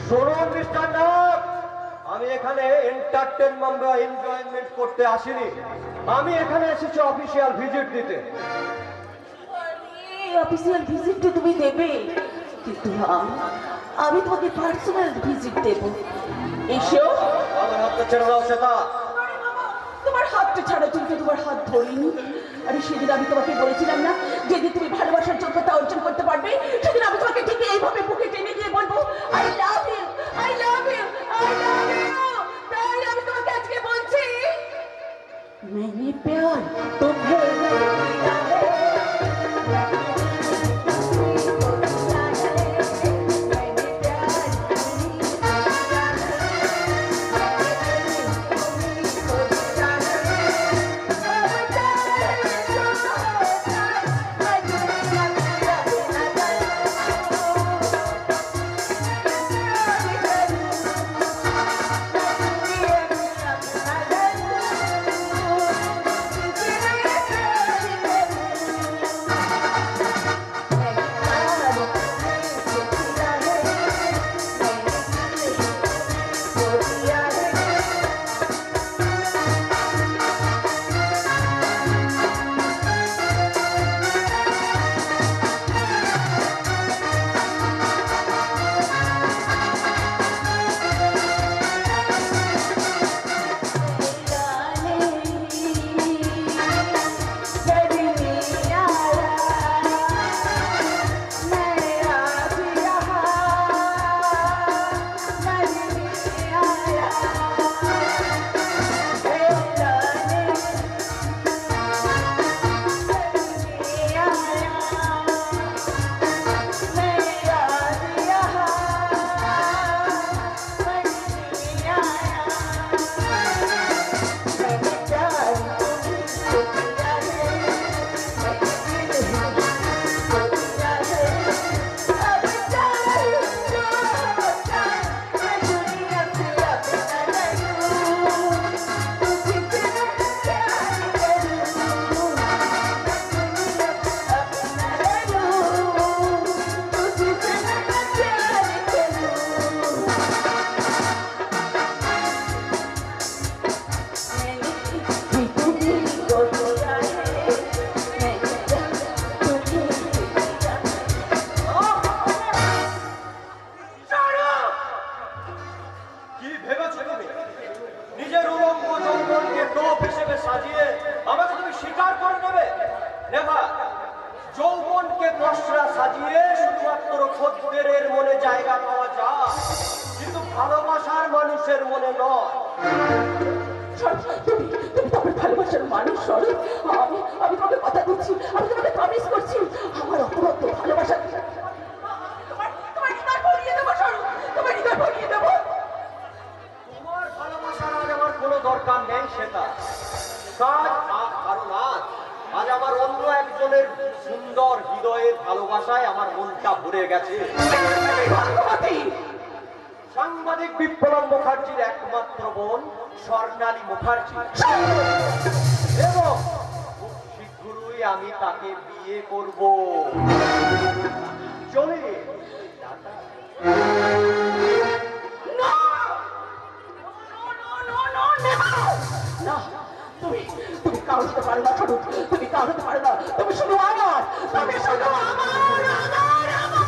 শুনুন মিস্টার নাগ, আমি এখানে এন্টারটেনমেন্ট বা এনজয়মেন্ট করতে আসিনি। আমি এখানে এসেছি অফিসিয়াল ভিজিট দিতে। অফিসিয়াল ভিজিট তো তুমি দেবে, কিন্তু আমি তোমাকে পার্সোনাল ভিজিট দেব। এসো। আমার হাতটা ছেড়ে দাও শ্বেতা। তোমার হাতটা ছাড়া তুমি তো তোমার হাত ধরিনি। আরে সেদিন আমি তোমাকে বলেছিলাম না, যেদিন তুমি ভালোবাসার যোগ্যতা অর্জন করতে পারবে সেদিন আমি তোমাকে ঠিক এইভাবে বুকে টেনে দিয়ে বলবো I love you, I love you, I love you. তাই আমি তোমাকে আজকে বলছি, मैंने प्यार तुम्हें किया है। সুন্দর হৃদয়ের ভালোবাসায় আমার মনটা ভরে গেছে। সাংবাদিক বিপ্লব মুখার্জির একমাত্র বোন স্বর্ণালী মুখার্জি, এবং খুব শীঘ্রই আমি তাকে বিয়ে করব। চলে তুমি কাউকে পারো না, ছোট তুমি কাউকে পারো না, তুমি শুধু আমার, তুমি শুধু আমার, আমার, আমার।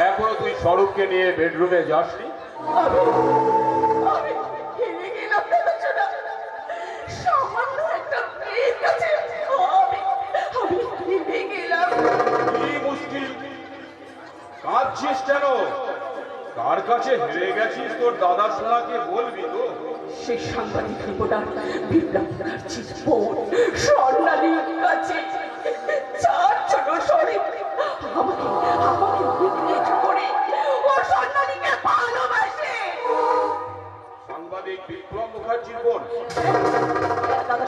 এখনো তুই স্বরূপকে নিয়ে বেডরুমে যাসনি? আমি হেরে গেলাম না ছোটা, সামান্য একটা মেয়ের কাছে আমি হেরে গেলাম। কি মুশকিল, কাঁদছিস কেন? কার কাছে হেরে গেছিস তোর দাদা সোনাকে বলবি তো? সেই সাংবাদিক রিপোর্টার বিপ্লব মুখার্জির বোন স্বর্ণালীর কাছে। চার ছোট শরীর আমাকে বিক্রেচ করে ও স্বর্ণালীকে ভালোবাসে। সাংবাদিক বিপ্লব মুখার্জির বোন? দাদা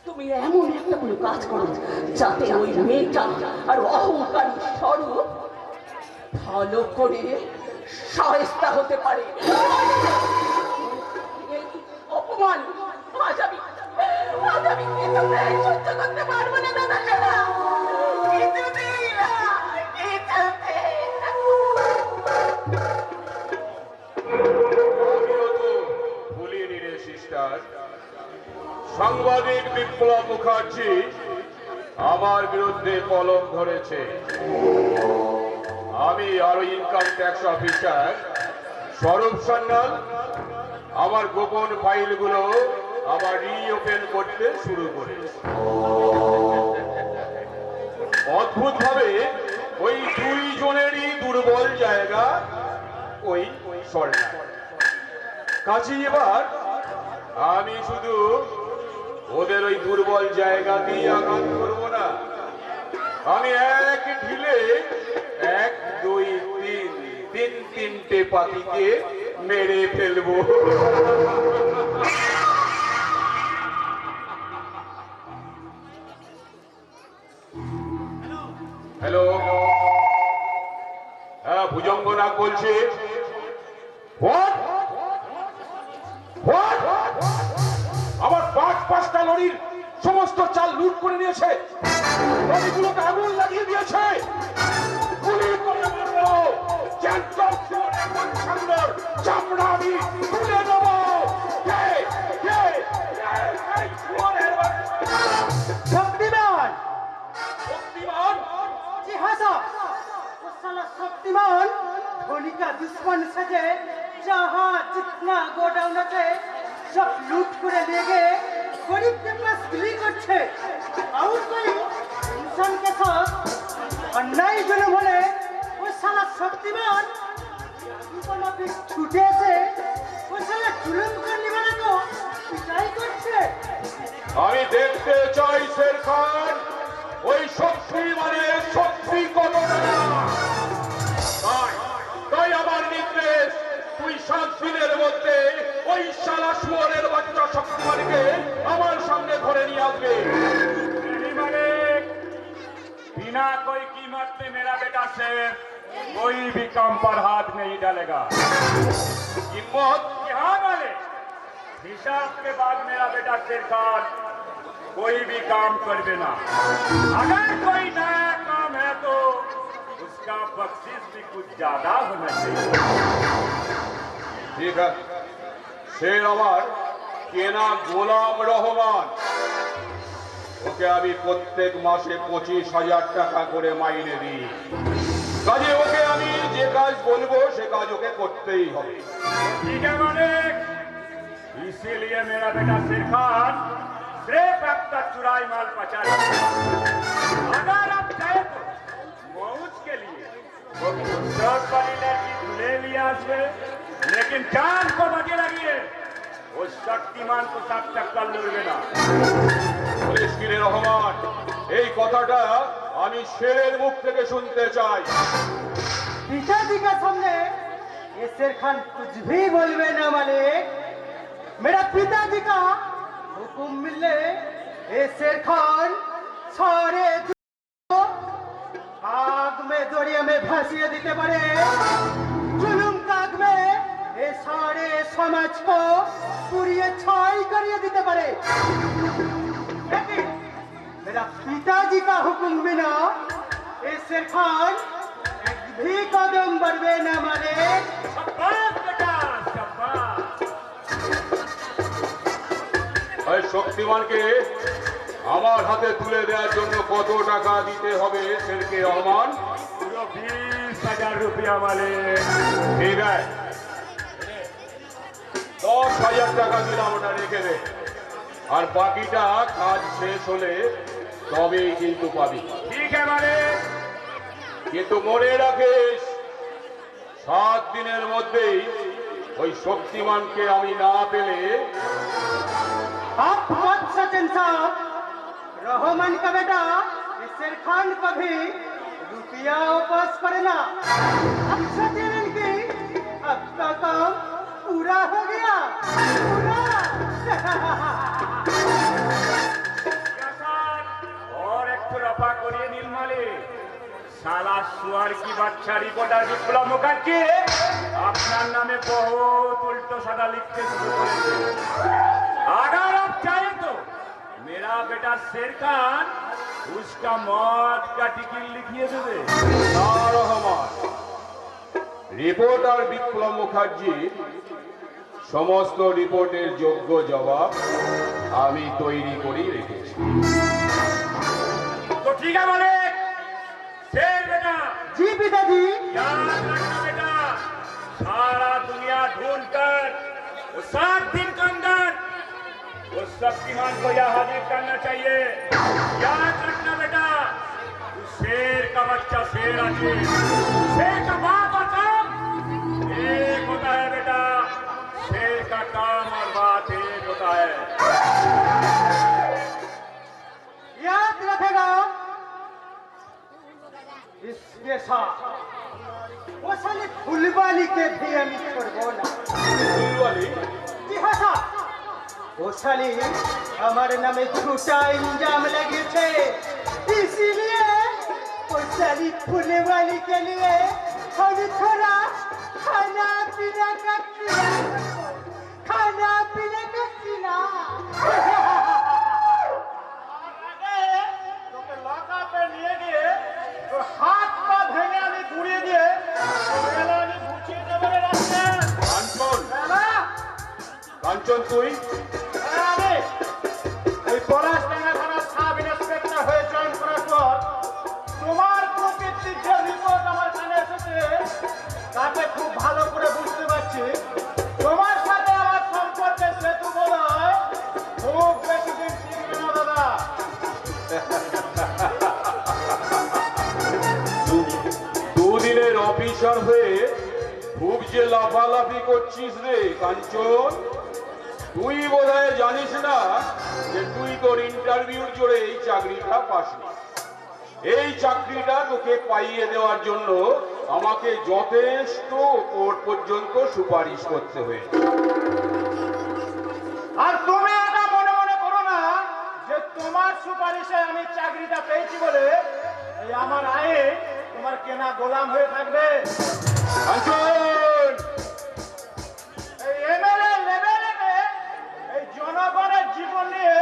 তুমি এমন একটা কোনো কাজ করো যাতে ওই মেয়েটা আর অহংকারী স্বরূপ ভালো করে শায়েস্তা হতে পারে। অপমান আজ আমি সহ্য করতে পারবো না দাদা। মুখার্জি আমার বিরুদ্ধে কলম ধরেছে। আমি আর ইনকাম ট্যাক্স অফিসার স্বরূপ সান্যাল আমার গোপন ফাইলগুলো আবার রিওপেন করতে শুরু করেছে। অদ্ভুত ভাবে ওই দুইজনেরই দুর্বল জায়গা ওই স্বর্ণা। কাজে এবার আমি শুধু ওদের ওই দুর্বল জায়গা দিয়ে আঘাত করবো না, আমি এক ঢিলে 1 2 3 তিনটে পাখিকে মেরে ফেলবো। হ্যালো, হ্যাঁ ভুজঙ্গনাথ বলছি। What? What? আমার 5টা লরির সমস্ত চাল লুট করে নিয়েছে, লরিগুলোতে আগুন লাগিয়ে দিয়েছে। গুলি করে মারবো, চামড়া আমি তুলে নেবো। शक्तिमान শক্তিমান जी हाँ साहब, वो साला शक्तिमान धोनी का दुश्मन सजे जहाँ जितना गोडाउन है सब लूट कर ले गए, गरीब के पास गुली करछे और कोई इंसान के साथ अन्याय जुलुम होले वो साला शक्तिमान उनको छूटे से वो साला जुलुम करने वाला को पिटाई करछे। আমি দেখতে চাই শের খান ওই শক্তি মানে শক্তি কতটা। তাই আমার নির্দেশ, তুই 7 দিনের মধ্যে ওই শালা শুয়োরের বাচ্চা শক্তিমানকে আমার সামনে ধরে নিয়ে আসবে। बिना कोई कीमत पे मेरा बेटा शेर कोई भी काम पर हाथ नहीं डालेगा। হিম্মত हाँ वाले हिसाब के बाद मेरा बेटा शेर खान कोई भी काम कर देना। अगर कोई नया काम है तो उसका बख्शिश भी कुछ ज्यादा होना चाहिए। ঠিক আছে, সে আমার কেনা গোলাম রহমান, ওকে আমি প্রত্যেক মাসে 25,000 টাকা করে মাইনে দিই। কাজে ওকে আমি যে কাজ বলবো সে কাজ ওকে করতেই হবে। ठीक है मालिक, इसीलिए मेरा बेटा शेर खान सिर्फ अब तक चुराई माल पचा रहा है। अगर आप चाहे तो मौज के लिए वो फुर्सत वाली लड़की ले लिया उसने, लेकिन जान को बचे लगी वो शक्तिमान को साथ टक्कर लड़े ना। পুলিশ কিরে রহমান, এই কথাটা আমি শেরের মুখ থেকে শুনতে চাই। पिताजी का सामने ये शेर खान कुछ भी बोलवे ना मालिक, मेरा पिताजी का हुक्म मिलने ये शेर खान सारे आग में दरिया में भासिए देते पड़े, जुलुम का आग में ये सारे समाज को पूरी छाई करिए देते पड़े। लेकिन मेरा पिताजी का हुक्म बिना ये शेर खान एक भी कदम बढ़वे ना मालिक। शाबाश बेटा शाबाश। ওই শক্তিমানকে আমার হাতে তুলে দেওয়ার জন্য কত টাকা দিতে হবে শেরকে রহমান? पूरा 20,000 रुपया मालिक। ঠিক আছে, 10,000 টাকা দিলাম, ওটা রেখে দে। আর বাকিটা কাজ শেষ হলে তবেই কিন্তু পাবি। ठीक है मालिक। কিন্তু মনে রাখিস, 7 দিনের মধ্যেই ওই শক্তিমানকে আমি না পেলে आप मत सचिन साहब, रहमान का बेटा ये शेर खान को भी रुपया वापस करेना। अब सचिन की अब का काम पूरा हो गया, पूरा। और एक तो रफा करिए नील मालिक, साला सुअर की बच्चा रिपोर्टर विप्लव मुखर्जी আপনার নামে बहुत उल्टो सादा लिखते शुरू करेছে। अगर आप चाहे तो मेरा बेटा शेर खान उसका मौत का टिकट लिखिए देवे। না রহমান, রিপোর্টার বিপ্লব মুখার্জি সমস্ত রিপোর্টের যোগ্য জবাব আমি তৈরি করেই রেখেছি। तो ठीक है मालिक, शेर बेटा, जी पिताजी। याद रखना बेटा, सारा दुनिया ढूंढ कर वो 7 दिन के अंदर वो शक्तिमान को यहाँ हाजिर करना चाहिए। याद रखना बेटा, तू शेर का बच्चा शेर आदमी, शेर का बाप और काम एक होता है बेटा, शेर का काम और बात एक होता है। याद रखेगा इसके साथ वो साले फुलवाली के भी हम छोड़बो ना। ফুলওয়ালি? जी हाँ साहब, वो साली हमारे नामे झूठा इंजाम लगे थे, इसीलिए वो साली फुलवाली के लिए हम थोड़ा खाना पीना का তোকে লকআপে নিয়ে গিয়ে তোর হাত পা ভেঙে আমি গুঁড়িয়ে দিয়ে তোর আমি ঘুচিয়ে দেবো রে রাস্তা। কাঞ্চন, কাঞ্চন তুই? আমি এই পলাশডাঙ্গা থানার সাব ইন্সপেক্টর হয়ে জয়েন করার পর তোমার প্রকৃতির যে রিপোর্ট আমার কানে এসেছে তাতে খুব ভালো করে বুঝতে পারছি তোমার সাথে আমার সম্পর্কের সেতু বোধহয় খুব বেশি দিন টিকবে না দাদা। দুদিনের অফিসার হয়ে খুব যে লাফালাফি করছিস রে কাঞ্চন। তুই বোধহয় জানিস না যে তুই তোর ইন্টারভিউর জোরে এই চাকরিটা পাসনি। এই চাকরিটা তোকে পাইয়ে দেওয়ার জন্য আমাকে যথেষ্ট কোর্ট পর্যন্ত সুপারিশ করতে হয়েছে। আর তুমি এটা মনে মনে করো না যে তোমার সুপারিশে আমি চাকরিটা পেয়েছি বলে এই আমার আয়ে তোমার কেনা গোলাম হয়ে থাকবে। কাঞ্চন, এই এমএলএ লেভেলে এই জনগণের জীবন নিয়ে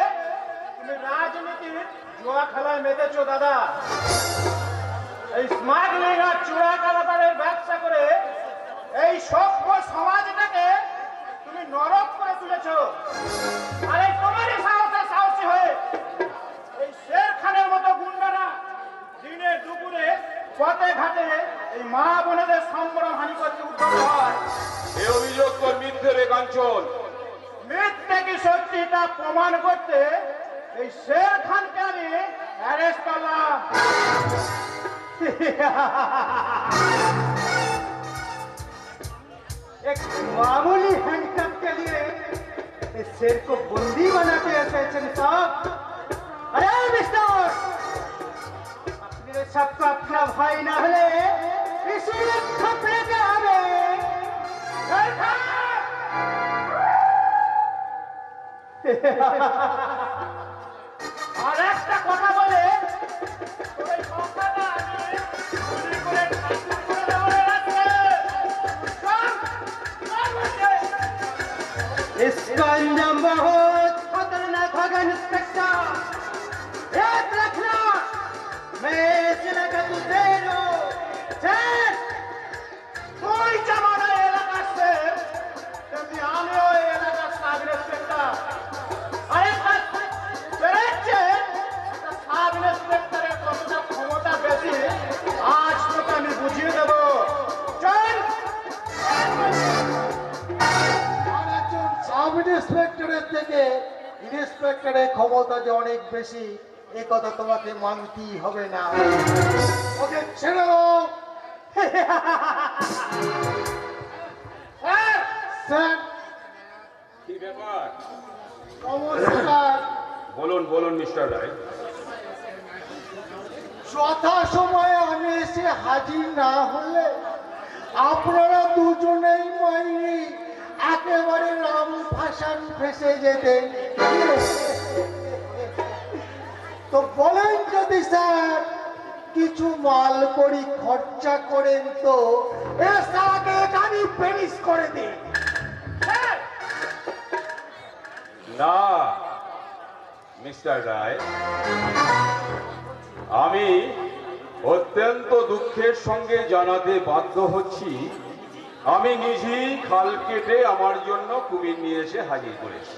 তুমি রাজনীতির জুয়া খেলায় মেতেছো দাদা। এই স্মাগলিং আর চোরা কারবারের ব্যবসা করে এই সভ্য সমাজটাকে তুমি নরক করে তুলেছো। আর এই তোমারই সাহসে সাহসী হয়ে এই শের খানের মতো গুন্ডারা দিনে দুপুরে পথে ঘাটে এই মা বোনেদের সম্ভ্রম হানি করতে উদ্যত হয়। এ অভিযোগ তোর মিথ্যে রে কাঞ্চন। মিথ্যে কি সত্যি তা প্রমাণ করতে এই শের খানকে আমি অ্যারেস্ট করলাম। एक मामूली हैंडकप के लिए इस शेर को बंदी बनाते एसएचएम साहब। अरे मिस्टर, अपने सबका अपना भाई ना हले इसी खपड़े के हमें আর একটা কথা বলে তোর এই সংখ্যাটা আমি গুলি করে ঠাকুর করে দেবো রে রাত্রে। চল, চল বলছে। इसका अंजाम बहुत खतरनाक होगा इंस्पेक्टर, याद रखना। मैं इस इलाके को दे लो चल। তুই যেমন এই এলাকার শের, তেমনি আমিও এই এলাকার সাব ইন্সপেক্টর। আর একটা বেড়েছে একটা সাব ইন্সপেক্টরের কতটা ক্ষমতা বেশি আজ তোকে আমি বুঝিয়ে দেবো। চল। আর একজন সাব ইন্সপেক্টরের থেকে ইন্সপেক্টরের ক্ষমতা যে অনেক বেশি এ কথা তোমাকে মানতেই হবে না। ওকে ছেড়ে দাও। স্যার, কি ব্যাপার? নমস্কার। বলুন বলুন মিস্টার রায়। যথা সময়ে আমি এসে হাজির না হলে আপনারা দুজনেই মাইনি একেবারে রাম ভাসান ফেসে যেতেন। তো বলেন যদি স্যার কিছু মাল করি খরচা করেন তো এর সাথে আমি ফিনিশ করে দিই। না মিস্টার রায়, আমি অত্যন্ত দুঃখের সঙ্গে জানাতে বাধ্য হচ্ছি আমি নিজেই খাল কেটে আমার জন্য কুমির নিয়ে এসে হাজির করেছি।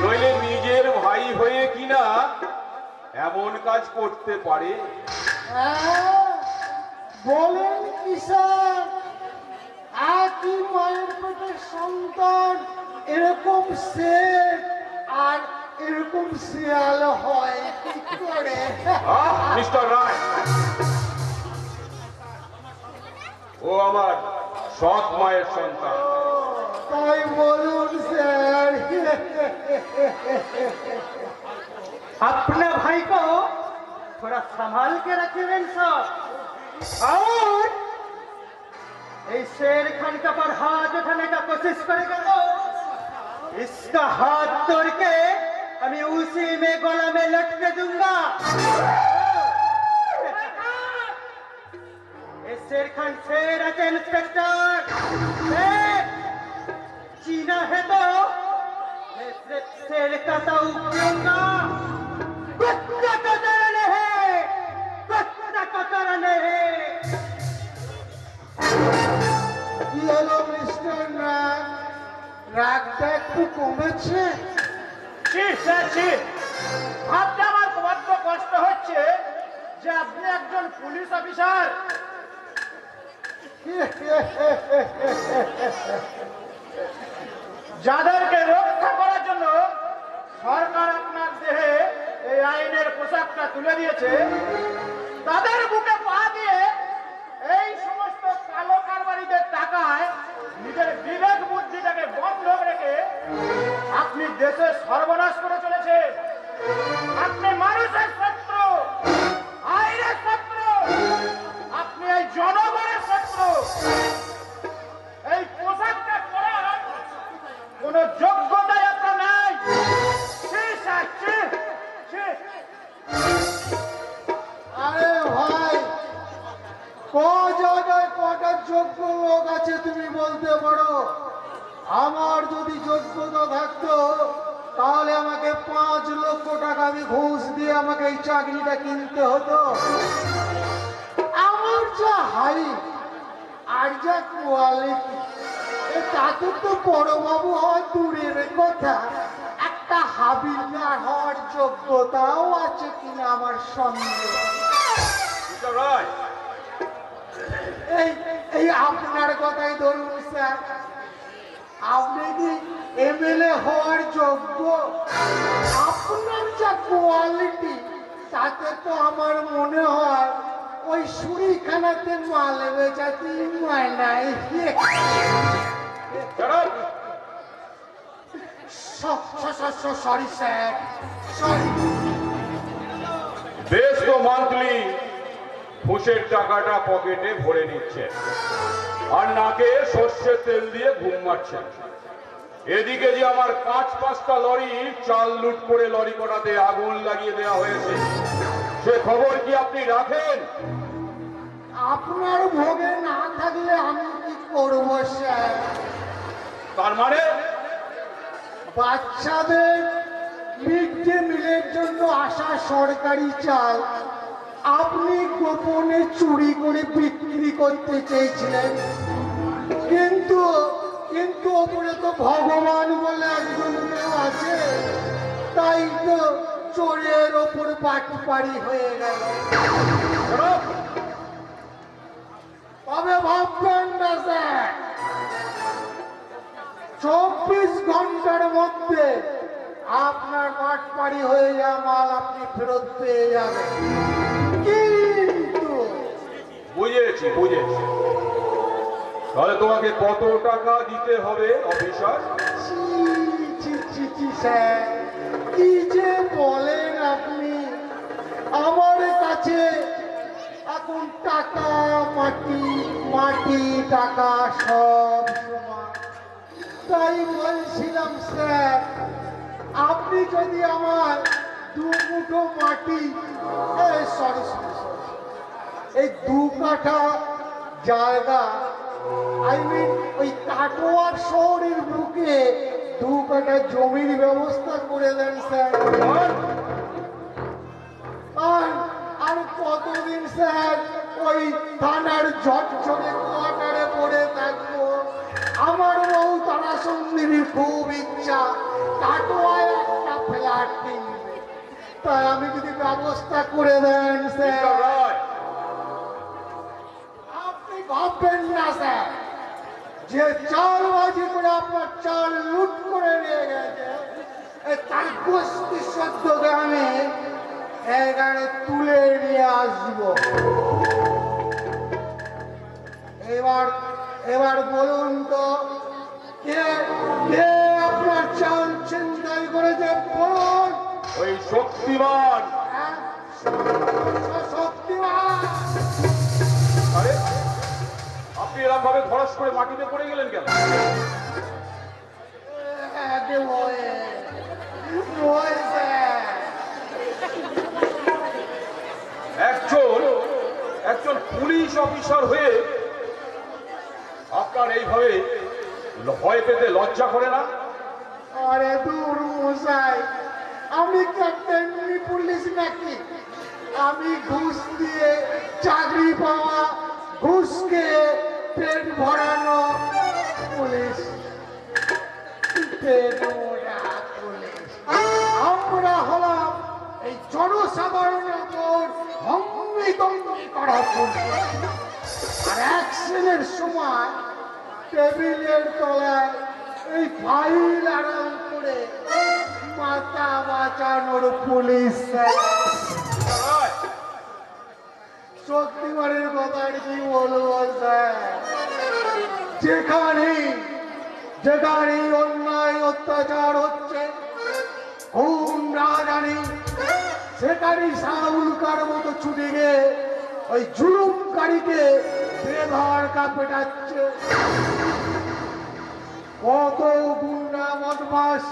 নইলে নিজের ভাই হয়ে কিনা এমন কাজ করতে পারে? বলেন কি স্যার, একই মায়ের পেটের সন্তান এরকম শের আর এরকম শিয়াল হয় কি করে? মিস্টার রায়, ও আমার সৎ মায়ের সন্তান। তাই বলুন স্যার। अपने भाई को थोड़ा संभाल के रखिए साहब। और इस शेर खान का पर हाथ उठाने का कोशिश करेगा तो इसका हाथ तोड़ के हमें उसी में गला में लटके दूंगा। इस शेर खान शेर है इंस्पेक्टर, चीना है तो मैं सिर्फ शेर का ताऊ पीऊंगा। कुत्ता का कारण है, कुत्ता का कारण है। কি হলো মিস্টার নাগ, রাগটা একটু কমেছে? ভাবতে আমার বড্ড কষ্ট হচ্ছে যে আপনি একজন পুলিশ অফিসার। যাদেরকে রক্ষা করার জন্য সরকার আপনার দেহে এই আইনের পোশাকটা তুলে দিয়েছে, তাদের বুকে পা দিয়ে এই সমস্ত কালো কারবারিদের টাকায় নিজের বিবেক বুদ্ধিটাকে বন্ধক রেখে আপনি দেশের সর্বনাশ করে চলেছেন। আপনি মানুষের শত্রু, আইনের শত্রু, আপনি এই জনগণের শত্রু। এই পোশাকটা পরার কোন যোগ্যতাই আপনার নাই। আরে ভাই, ক জায়গায় কটা যোগ্য লোক আছে তুমি বলতে পারো? আমার যদি যোগ্যতা থাকতো তাহলে আমাকে 5 লক্ষ টাকা আমি ঘুষ দিয়ে আমাকে এই চাকরিটা কিনতে হতো। আমার যা হাইট আর যা কোয়ালিটি, তাতে তো বড়বাবু হওয়া দূরের কথা, একটা হাবিলদার হওয়ার যোগ্যতাও আছে কিনা আমার সন্দেহ। মিস্টার রায়, এই এই আপনার কথাই ধরুন স্যার, আপনি কি এমএলএ হওয়ার যোগ্য? আপনার যা কোয়ালিটি তাতে তো আমার মনে হয় ওই সুরিখানাতে মাল বেচাতে মানায়। Sorry sir, sorry. বেশ তো মান্থলি ঘুষের টাকাটা পকেটে ভরে নিচ্ছে আর নাকে সর্ষের তেল দিয়ে ঘুম মারছেন। এদিকে যে আমার 5-5টা লরি চাল লুট করে লরি কটাতে আগুন লাগিয়ে দেওয়া হয়েছে, সে খবর কি আপনি রাখেন? আপনার ভোগে না থাকলে আমি কি করব স্যার? তার মানে বাচ্চাদের মিড ডে মিলের জন্য আসা সরকারি চাল আপনি গোপনে চুরি করে বিক্রি করতে চেয়েছিলেন, কিন্তু কিন্তু ওপরে তো ভগবান বলে একজন কেউ আছে, তাই তো চোরের ওপর বাটপাড়ি হয়ে গেল। তবে ভাববেন না স্যার, 24 ঘন্টার মধ্যে আপনার বাটপাড়ি হয়ে যাওয়া মাল আপনি ফেরত পেয়ে যাবেন। কিন্তু বুঝেছি, তাহলে তোমাকে কত টাকা দিতে হবে অফিসার? স্যার, কি যে বলেন আপনি, আমার কাছে এখন টাকা মাটি, মাটি টাকা সব সমান। তাই বলছিলাম স্যার, আপনি যদি আমার 2 মুঠো মাটি, সরি, এই 2 কাঠা জায়গা, আই মিন ওই কাটোয়ার শহরের বুকে 2 কাঠা জমির ব্যবস্থা করে দেন স্যার। আর কতদিন স্যার ওই থানার ঝটঝটে কোয়ার্টারে পড়ে থাকবো? আমার বউ তারা সুন্দরীর খুব ইচ্ছা কাটোয়ায় ফ্ল্যাট কিনবে। তাই আমি যদি ব্যবস্থা করে দেন মিস্টার স্যার। রায়, আপনি ভাববেন না স্যার যে চালবাজি করে আপনার চাল লুট করে নিয়ে গেছে তার গোষ্ঠী সদ্যকে আমি এখানে তুলে নিয়ে আসবো। এবার বলুন তো কে কে আপনার চাল ছিনতাই করেছে বলুন। ওই শক্তিমান। হ্যাঁ? শক্তিমান। আরে আপনি এরকম ভাবে ধরাস করে মাটিতে পড়ে গেলেন কেন? একে ভয়ে ভয় স্যার। একজন পুলিশ অফিসার হয়ে আপনার এইভাবে ভয় পেতে লজ্জা করে না? আরে দূর মশাই, আমি ক্যাপ্টেন পুলিশ নাকি? আমি ঘুষ দিয়ে চাকরি পাওয়া, ঘুষকে পেট ভরানো পুলিশ। পেট ভরা পুলিশ। আমরা হলাম এই জনসাধারণের উপর হম্বিতম্বি করা পুলিশ। আর অ্যাকশনের সময় টেবিলের তলায় এই ফাইল আরাম করে মাথা বাঁচানোর পুলিশ। শক্তিমানের কথা কি বলবো স্যার? যেখানে অন্যায় অত্যাচার হচ্ছে, খুন রাজানি, সেখানে শাহুলকার মতো ছুটে গিয়ে ওই জুলুমকারীকে বেধড় পেটাচ্ছে। কত গুন্ডা বদমাস,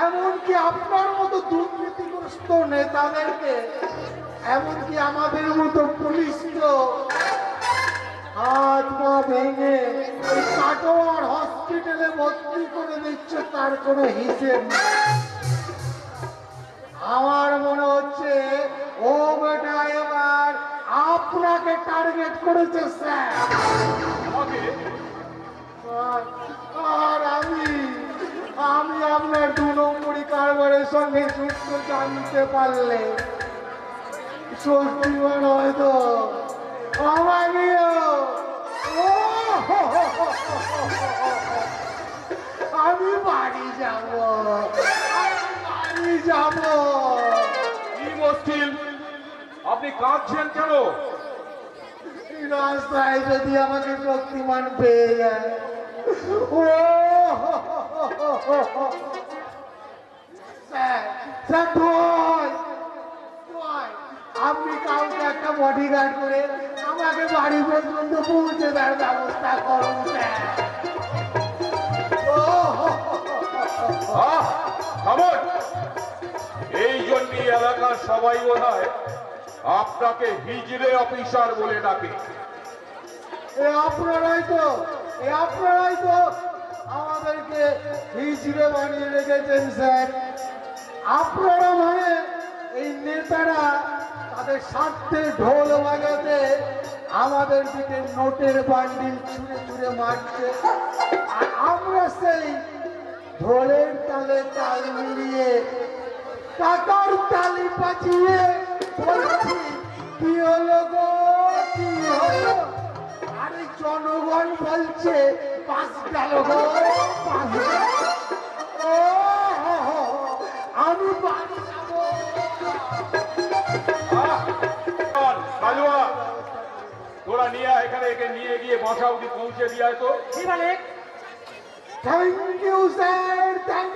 এমনকি আপনার মতো দুর্নীতিগ্রস্ত নেতাদেরকে, এমনকি আমাদের মতো পুলিশ তো হাত পা ভেঙে ওই কাটোয়ার হসপিটালে ভর্তি করে দিচ্ছে, তার কোনো হিসেব নেই। আমার মনে হচ্ছে ও বেটা এবার আপনাকে টার্গেট করেছে স্যার। আমাকে? আর আমি আপনার 2 নম্বরই কারবারের সঙ্গে যুক্ত জানতে পারলে শক্তিমান হয়তো আমাকেও আমি বাড়ি যাব। কি মুশকিল? আপনি কাঁদছেন কেন? রাস্তায় যদি আমাকে শক্তিমান পেয়ে যায়, ও স্যার আপনি কাউকে একটা বডিগার্ড করে আমাকে বাড়ি পর্যন্ত পৌঁছে দেওয়ার ব্যবস্থা করুন স্যার। থামুন। এই জন্যই এলাকার সবাই বোধহয় আপনাকে হিজড়ে অফিসার বলে ডাকে। আপনারাই তো আমাদেরকে হিজড়ে বানিয়ে রেখেছেন স্যার। আপনারা মানে এই নেতারা তাদের স্বার্থে ঢোল বাজাতে আমাদের দিকে নোটের বান্ডিল ছুঁড়ে ছুঁড়ে মারছে, আর আমরা সেই ঢোলের তালে তাল মিলিয়ে টাকার তালি বাজিয়ে বলছি কি হলো গো, কি হলো? আরে জনগণ বলছে পাস গেল গো, পাস গেল। আমি বাড়ি যাবো। কালুয়া, তোরা নিয়ে এখানে একে নিয়ে গিয়ে বাসা অব্দি পৌঁছে দিয়ে তো। কি বলে? থ্যাংক ইউ স্যার, থ্যাংক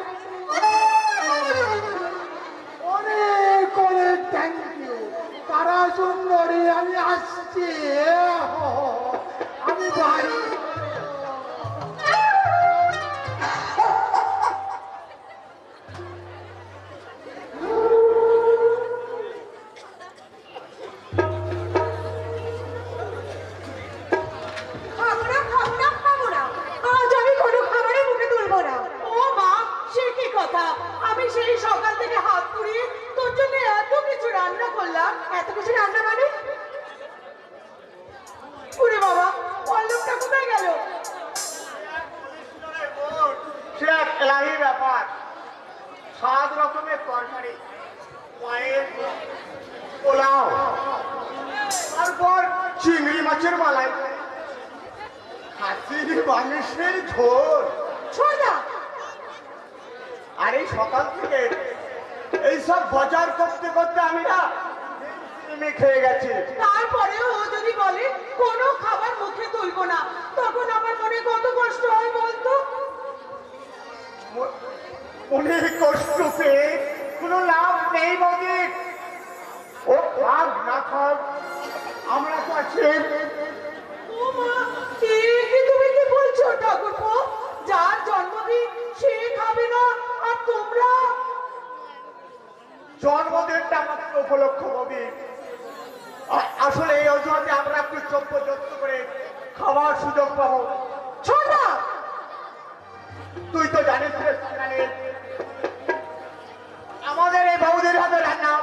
অনেক অনেক থ্যাংক ইউ। তারা সুন্দরী, আমি আসছি, আমি বাড়ি। আজ আমি কোনো খাবারের মুখে তুলবো না। ও মা, সে কি কথা? আমি সেই সকাল থেকে হাত পুড়িয়ে তোর জন্য এত কিছু রান্না করলাম। এত কিছু রান্না মানে? ওরে বাবা, পল্লবটা কোথায় গেল? সে এক এলাহি ব্যাপার। 7 রকমের পোলাও, তারপর চিংড়ি মাছের মালাই, খাসির মাংসের ঝোল। ছোড়া, আর এই সকাল থেকে এইসব বাজার করতে করতে আমি না চিনি খেয়ে গেছি। তারপরেও ও যদি বলে কোনো খাবার মুখে তুলবো না, তখন আমার মনে কত কষ্ট হয় বলতো। মনে কষ্ট পেয়ে কোনো লাভ নেই বৌদি। ও খাক না খাক, আমরা তো আছি। ও মা, কি তুমি কি বলছো ঠাকুরপো? যার জন্মদিন সে খাবে না আর তোমরা? জন্মদিনটা মাত্র উপলক্ষ বৌদি। আসলে এই অজুহাতে আমরা একটু চোখ যত্ন করে খাওয়ার সুযোগ পাবো। ছোড়া, তুই তো জানিস রে সামনে আমাদের এই বৌদির হাতে রান্না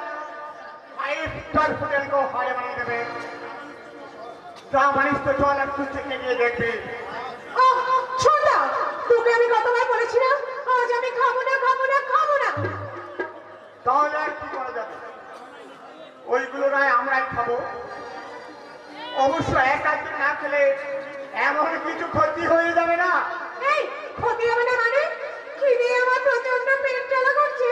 5 স্টার হোটেলকেও হারে বানিয়ে দেবে। যা মানিস তো চল একটু চেকে গিয়ে দেখবি। ছোড়া, তোকে আমি কতবার বলেছি না আজ আমি খাবো না, খাবো না, খাবো না। তাহলে আর কি করা যাবে? ওইগুলো নয় আমরাই খাবো। অবশ্য এক আধদিন না খেলে এমন কিছু ক্ষতি হয়ে যাবে না। এই ক্ষতি হবে না মানে? খিদে আমার প্রচন্ড পেট জ্বালা করছে,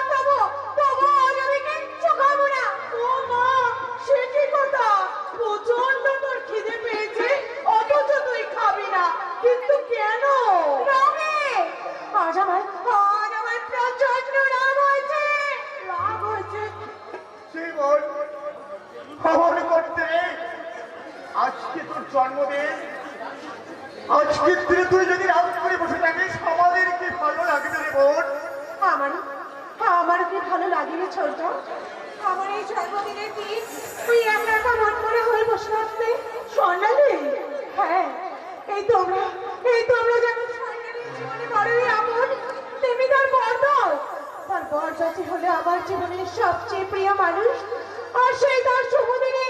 তবু তবু আজ আমি কিচ্ছু খাবো না। ও মা, সে কি কথা? প্রচন্ড তোর খিদে পেয়েছে অথচ তুই খাবি না, কিন্তু কেন? রাগে, আজ আমার প্রচন্ড রাগ হয়েছে, রাগ হয়েছে। জীবন খবর করতে নেই। আজকে তোর জন্মদিন, আজকের দিনে তুই যদি রাত করে বসে থাকিস আমাদের কি ভালো লাগবে রে বোন? আমার কি ভালো লাগে রে ছোট? আমার এই জন্মদিনের দিন তুই একা একা মন মনে হয়ে বসে থাকতে। স্বর্ণালী, হ্যাঁ, এই তোমরা যেমন স্বর্ণালীর জীবনে বড়ই আপন, তেমনি তার বরদাও। তার বরযাত্রী হলে আমার জীবনের সবচেয়ে প্রিয় মানুষ। আর সেই তার শুভ দিনে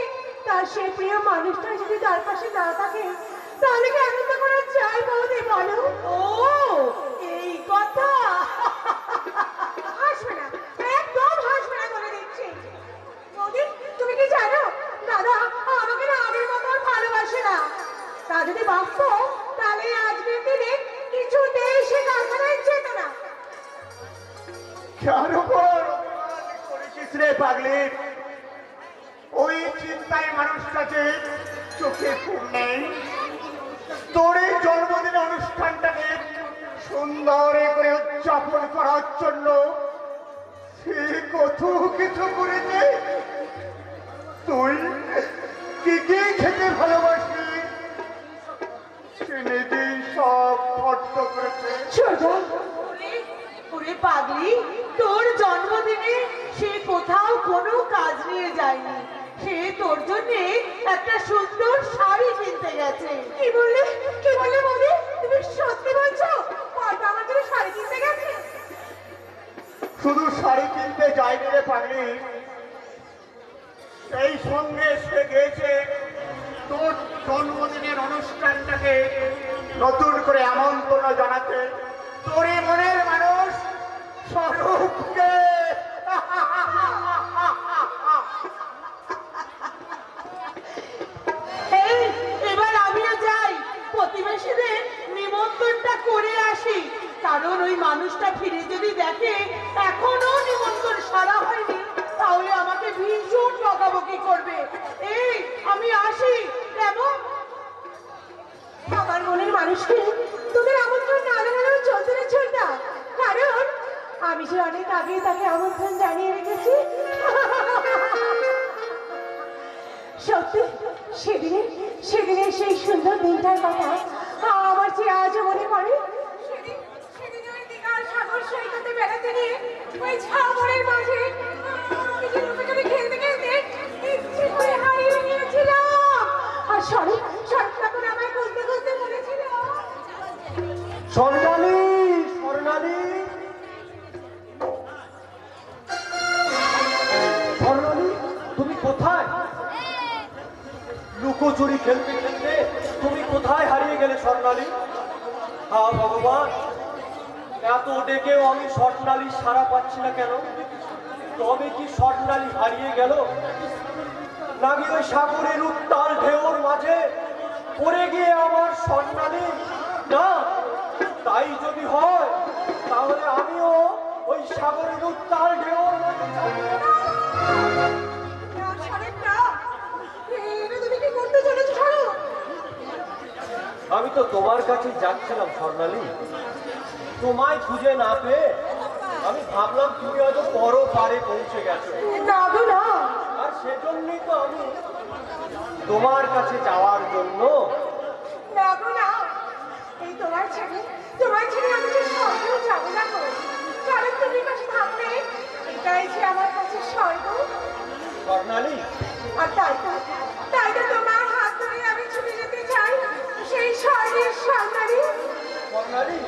তার সেই প্রিয় মানুষটা যদি তার পাশে না থাকে, তাহলে কি আনন্দ করা যায় বৌদি বলো? ও, এই কথা। হাসবে না, একদম হাসবে না বলে দিচ্ছি। বৌদি, তুমি কি জানো দাদা আমাকে না আগের মতো আর ভালোবাসে না। তা যদি বাঁচত তাহলে আজকের দিনে কিছুতেই সে কারখানায় যেত না। কার উপর অভিমান করেছিস রে পাগলি? ওই চিন্তায় মানুষটাকে চোখে ঘুম নেই। তোর এই জন্মদিন অনুষ্ঠানটাকে সুন্দর করে উদযাপন করার জন্য সে কত কিছু করেছে। তুই কি কি খেতে ভালোবাসি সে নিজেই সব খরচ করেছে। ওরে পাগলি, তোর জন্মদিনে সে কোথাও কোনো কাজ নিয়ে যায়নি। সে তোর জন্য একটা সুন্দর শাড়ি কিনতে গেছে। কি বললে বৌদি? তুমি সত্যি বলছো? আমার জন্য শাড়ি কিনতে গেছে? শুধু শাড়ি কিনতে যায়নি রে পাগলি, সেই সঙ্গে সে গেছে তোর জন্মদিনের অনুষ্ঠানটাকে নতুন করে আমন্ত্রণ জানাতে তোর মনের মানুষ স্বরূপকে। এবার আমিও যাই, প্রতিবেশীদের নিমন্ত্রণটা করে আসি। কারণ ওই মানুষটা ফিরে যদি দেখে এখনো নিমন্ত্রণ সারা হয়নি, তাহলে আমাকে ভীষণ বকাবকি করবে। এই আমি আসি। কেমন? আমার মনের মানুষকে তোদের আমন্ত্রণ না জানানো চলতে না ছোটটা, কারণ আমি যে অনেক আগে তাকে আমন্ত্রণ জানিয়ে রেখেছি। সত্যি সেদিনের সেই সুন্দর দিনটার কথা আমার যে আজও মনে পড়ে। সেদিন ওই দীঘার সাগর সৈকতে বেড়াতে নিয়ে ওই ঝাউবনের মাঝে খেলতে খেলতে ইচ্ছে করে হারিয়ে নিয়েছিলাম। আর শরৎ তখন আমায় খুঁজতে খুঁজতে বলেছিল, স্বর্ণালী, স্বর্ণালী, স্বর্ণালী, তুমি কোথায়? লুকোচুরি খেলতে খেলতে তুমি কোথায় হারিয়ে গেলে স্বর্ণালী? ভগবান, এত ডেকেও আমি স্বর্ণালী সাড়া পাচ্ছি না কেন? তবে কি স্বর্ণালী হারিয়ে গেল, নাকি ওই সাগরের উত্তাল ঢেউর মাঝে পড়ে গিয়ে আমার স্বর্ণালী? না, তাই যদি হয় তাহলে আমিও ওই সাগরের উত্তাল ঢেউর মাঝে চাপিয়ে দেব। তুমি কি করতে চলেছো? ছাড়ো। আমি তো তোমার কাছে যাচ্ছিলাম স্বর্ণালী, তোমায় খুঁজে না পেয়ে আমি ভাবলাম তুমি হয়তো পরও পারে পৌঁছে গেছো, না গো না। আর সেজন্যই তো আমি তোমার কাছে যাওয়ার জন্য। না গো না, এই তোমার ছেলে আমি যে স্বর্গেও যাবো না গো, কারণ তুমি পাশে থাকলে এটাই যে আমার কাছে স্বর্গ। স্বর্ণালী, আর তাই তো তোমার হাত ধরে আমি ছুটে যেতে চাই সেই স্বর্গের সন্ধানে। স্বর্ণালী,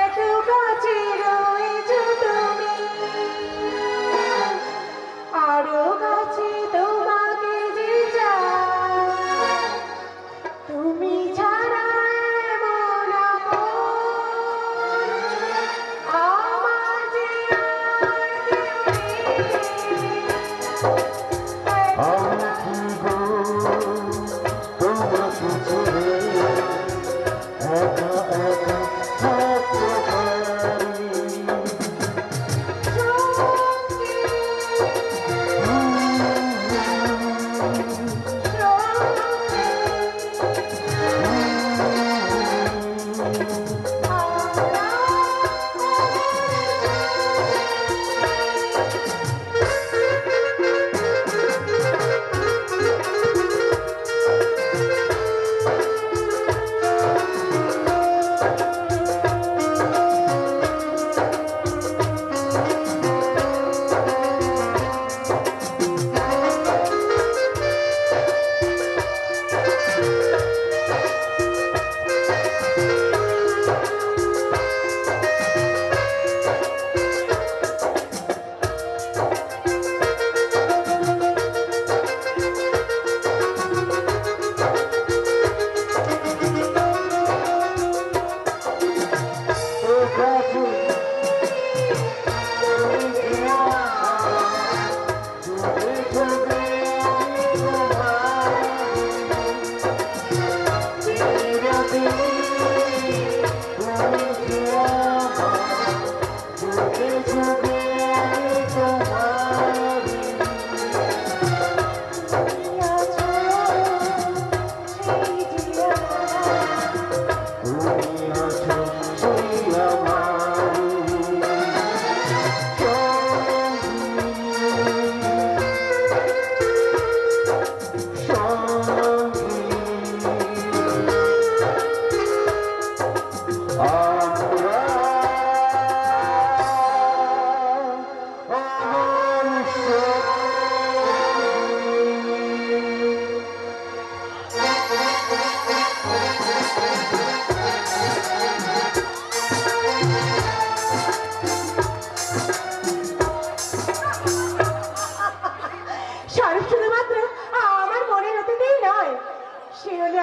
এত কাছে রয়েছো তুমি, আরো কাছে তোমাকে যে চাই, তুমি ছাড়া এমন আপন আমার যে আর কেউ নেই।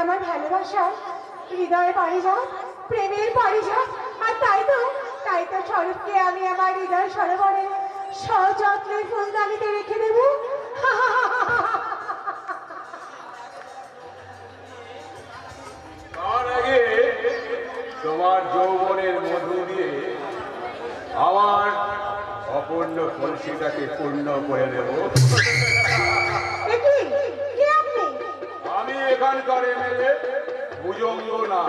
আমার ভালোবাসার হৃদয়ে পারিজাত, প্রেমের পারিজাত। আর তাই তো স্বরূপকে আমি আমার হৃদয় সরোবরে সযত্নে ফুলদানিতে রেখে দেব। তার আগে তোমার যৌবনের মধু দিয়ে আমার অপূর্ণ কলসিটাকে পূর্ণ করে দেব। আমি এখানকার এমএলএ ভুজঙ্গ না।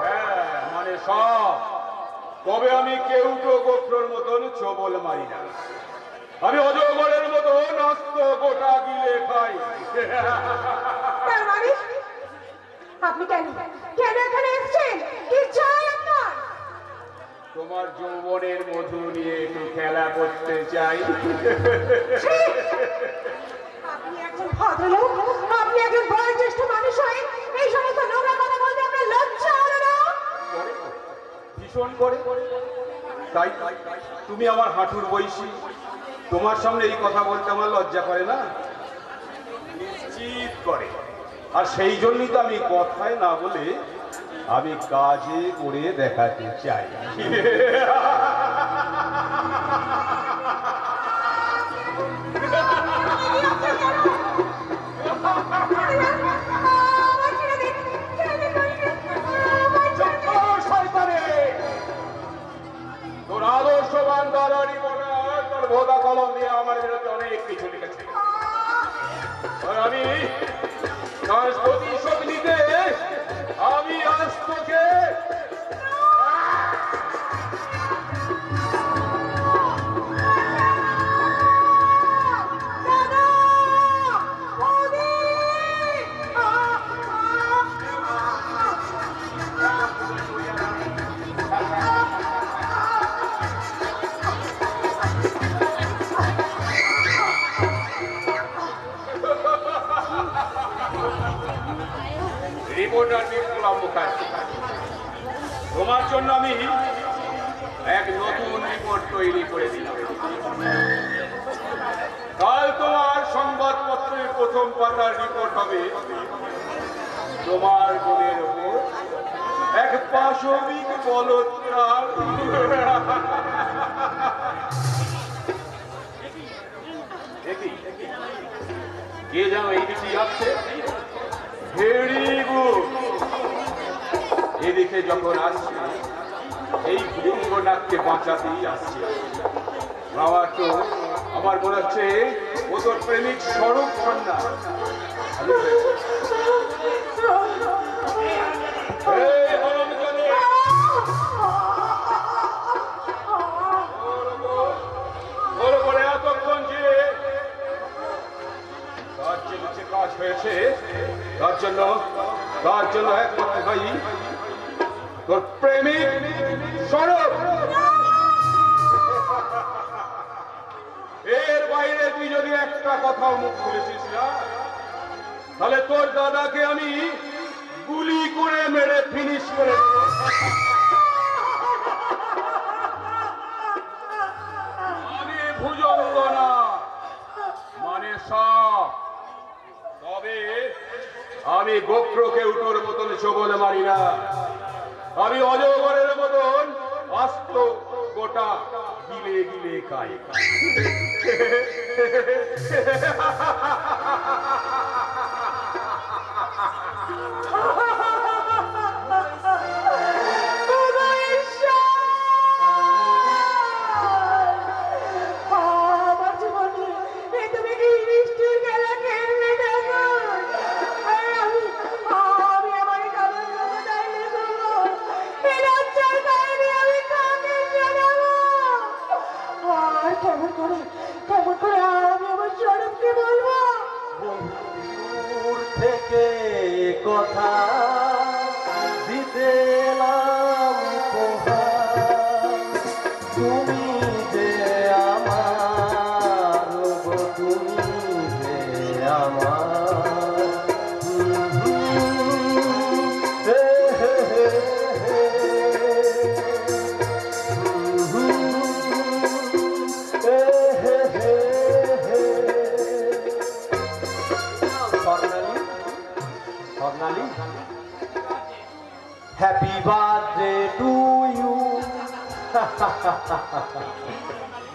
হ্যাঁ, মানে সব। তবে আমি কেউ গোত্রর মতন ছবল মারি না। আমি অজগরের মতো নাস্ত গোটা গিলে খাই। আপনি কেন এখানে এসেছেন? কি চাই আপনার? তোমার যৌবনের মধু নিয়ে একটু খেলা করতে চাই। আপনি একজন ভদ্রলোক, আপনি একজন বয়োজ্যেষ্ঠ মানুষ হয়ে এই সমস্ত নোংরা কথা বলতে আপনার লজ্জা হলো না? ভীষণ করে। তাই তুমি আমার হাঁটুর বয়সী, তোমার সামনে এই কথা বলতে আমার লজ্জা করে না? নিশ্চিত করে। আর সেই জন্যই তো আমি কথায় না বলে আমি কাজে করে দেখাতে চাই। রিপোর্টার বিপ্লব মুখার্জি, তোমার জন্য আমি এক নতুন রিপোর্ট তৈরি করে দিলাম। কাল তোমার সংবাদপত্রের প্রথম পাতার রিপোর্ট হবে তোমার বোনের ওপর এক পাশবিক বলৎকার। কে যেন এই দিকে যাচ্ছে? Very good. এদিকে যখন আসছে এই ভৃঙ্গনাথকে বাঁচাতেই আসছে। আমার মনে হচ্ছে ও তোর প্রেমিক স্বরূপ সন্ধ্যা। ওর উপরে এতক্ষণ যে তার যে নিচে কাজ হয়েছে তার জন্য একমাত্র ভাই তোর প্রেমিক স্বরূপ। এর বাইরে তুই যদি একটা কথাও মুখ খুলেছিস না তাহলে তোর দাদাকে আমি গুলি করে মেরে ফিনিশ করে দেব। আমি ভুজঙ্গ না, মানে সাপ। তবে আমি গোপ্রকে উটোর মতন চোবল মারি না, আমি অজগরের মতন আস্ত গোটা গিলে গিলে খাই। কেমন করে আমি আমার স্বরূপকে বলবো? দূর থেকে কথা দিতে এলাম উপহার, তুমি যে আমার গো, তুমি যে আমার। হে হে হে হে। Happy birthday to you.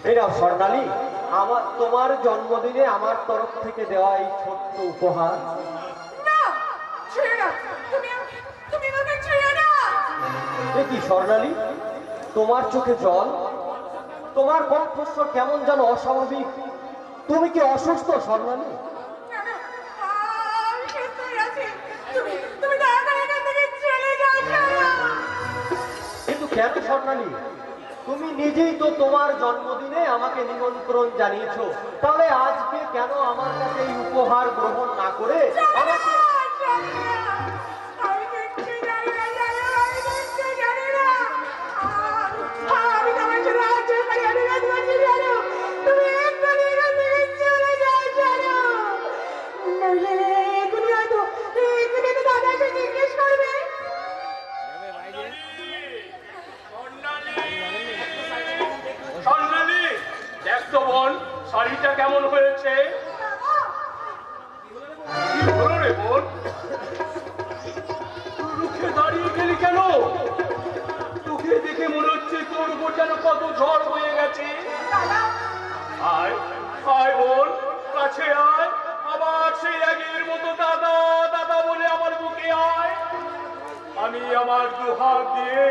এই নাও স্বর্ণালী, তোমার জন্মদিনে আমার তরফ থেকে দেওয়া এই ছোট্ট উপহার। এ কি স্বর্ণালী, তোমার চোখে জল, তোমার কণ্ঠস্বর কেমন যেন অস্বাভাবিক। তুমি কি অসুস্থ স্বর্ণালী? কিন্তু কেন স্বর্ণালী, তুমি নিজেই তো তোমার জন্মদিনে আমাকে নিমন্ত্রণ জানিয়েছো, তাহলে আজকে কেন আমার কাছে এই উপহার গ্রহণ না করে আমাকে শাড়িটা কেমন হয়েছে? কি হলো রে বোন, রুখে দাঁড়িয়ে গেলি কেন? তোকে দেখে মনে হচ্ছে তোর উপর যেন কত ঝড় বয়ে গেছে। আয় আয় বোন, কাছে আয়, আবার সেই আগের মতো দাদা দাদা বলে আমার বুকে আয়। আমি আমার দুহাত দিয়ে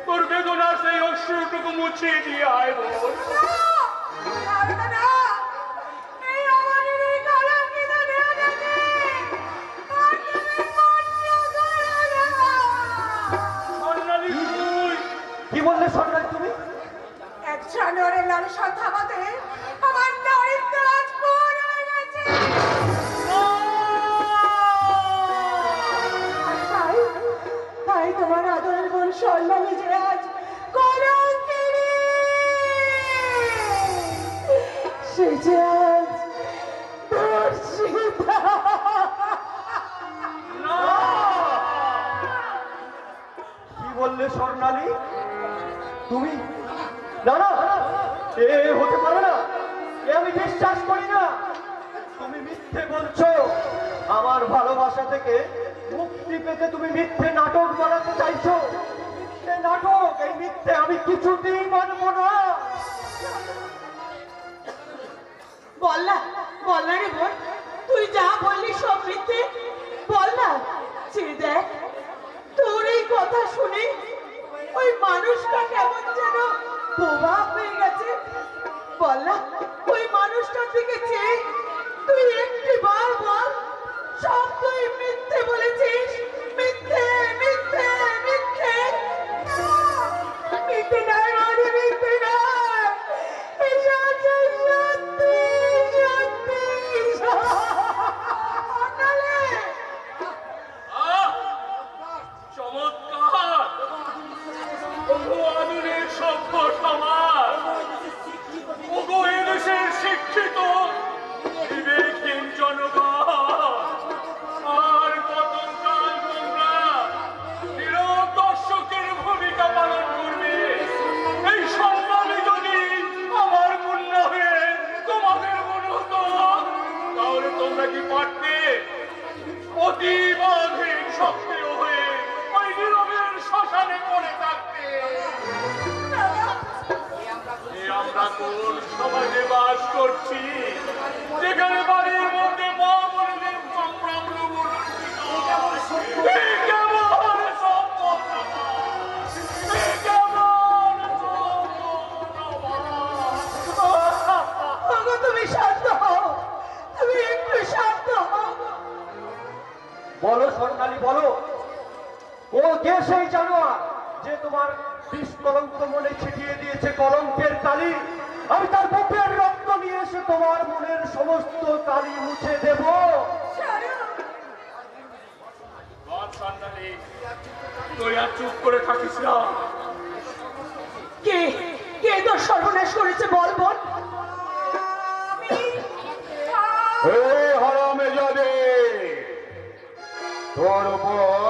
তোর বেদনার সেই অশ্রুটুকু মুছে দিয়ে আয় বোন। কি বললে স্বর্ণালী তুমি? এক জানুয়ারির লালসার থামাতে আমার নারীত্ব আজ পূর্ণ হয়ে গেছে। তাই তোমার আদরের বোন স্বর্ণালী যে আজ কলঙ্কিনী। না না, এ হতে পারে না, এ আমি বিশ্বাস করি না। তুমি মিথ্যে বলছো। আমার ভালোবাসা থেকে মুক্তি পেতে তুমি মিথ্যে নাটক বানাতে চাইছো। মিথ্যে নাটক, এই মিথ্যে আমি কিছুতেই মানবো না। বল না রে বোন, তুই যা বললি সব মিথ্যে। বল না, ছেড়ে দেখ। তোর এই কথা শুনে ওই মানুষটা কেমন যেন বোবা হয়ে গেছে। বল না, ওই মানুষটার দিকে চেয়ে তুই একটি বার বল, সব তুই মিথ্যে বলেছিস। মিথ্যে মিথ্যে মিথ্যে মিথ্যে নয় মানে মিথ্যে নয়, এসব সত্যি সত্যি নালে। চমৎকার! ওগো আধুনিক সভ্য সমাজ, ওগো এদেশের শিক্ষিত বিবেকহীন জনগণ, আর কতকাল তোমরা নীরব দর্শকের ভূমিকা পালন করবে? এই সম্মানে যদি আমার মূল্য হয়ে তোমাদের মনে হতো, তাহলে তোমরা কি পারতে প্রতিবাদহীন সক্রিয় হয়ে ওই নীরবের শ্মশানে পড়ে থাকতে? আমরা কোন সমাজে বাস করছি যেখানে বাড়ির মধ্যে মা বোনদের সংগ্রাম তুমি শান্ত হও, তুমি একটু শান্ত হও। বলো স্বর্ণালী, বলো, ও কে সেই জানোয়ার যে তোমার বিষ কলঙ্ক মনে ছিটিয়ে দিয়েছে কলঙ্কের কালি? আমি তার বুকের রক্ত নিয়ে এসে তোমার মনের সমস্ত কালি মুছে দেব। তুই আর চুপ করে থাকিস না। কে কে তোর সর্বনাশ করেছে বল বল। এই হারামেজাদে, তোর উপর